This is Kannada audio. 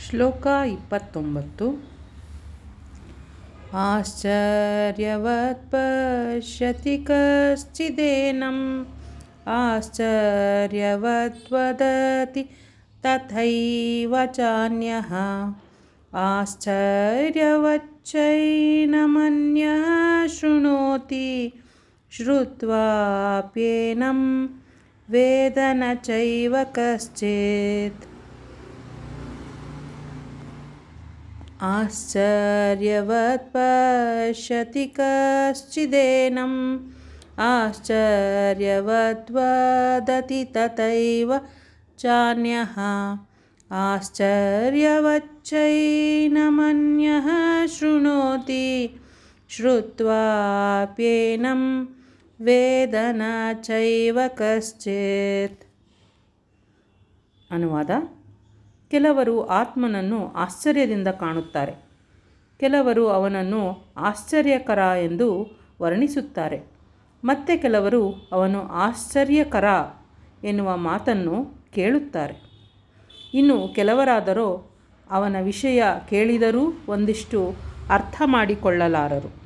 ಶ್ಲೋಕ 29. ಆಶ್ಚರ್ಯವತ್ ಪಶ್ಯತಿ ಕಶ್ಚಿದೇನಂ ಆಶ್ಚರ್ಯವತ್ ವದತಿ ತಥೈವ ಚಾನ್ಯಃ ಆಶ್ಚರ್ಯವಚ್ಚೈನಮನ್ಯಃ ಶೃಣೋತಿ ಶ್ರುತ್ವಾಪ್ಯೇನಂ ವೇದ ನ ಚೈವ ಕಶ್ಚಿತ್. ಆಶ್ಚರ್ಯವತ್ ಪಶ್ಯತಿ ಕಶ್ಚಿದೇನಂ ಆಶ್ಚರ್ಯವತ್ ವದತಿ ತಥೈವ ಚಾನ್ಯಃ ಆಶ್ಚರ್ಯವಚ್ಚೈನಮನ್ಯಃ ಶೃಣೋತಿ ಶ್ರುತ್ವಾಪ್ಯೇನಂ ವೇದ ನ ಚೈವ ಕಶ್ಚಿತ್. ಅನುವಾದ: ಕೆಲವರು ಆತ್ಮನನ್ನು ಆಶ್ಚರ್ಯದಿಂದ ಕಾಣುತ್ತಾರೆ, ಕೆಲವರು ಅವನನ್ನು ಆಶ್ಚರ್ಯಕರ ಎಂದು ವರ್ಣಿಸುತ್ತಾರೆ, ಮತ್ತೆ ಕೆಲವರು ಅವನು ಆಶ್ಚರ್ಯಕರ ಎನ್ನುವ ಮಾತನ್ನು ಕೇಳುತ್ತಾರೆ. ಇನ್ನು ಕೆಲವರಾದರೋ ಅವನ ವಿಷಯ ಕೇಳಿದರೂ ಒಂದಿಷ್ಟು ಅರ್ಥ ಮಾಡಿಕೊಳ್ಳಲಾರರು.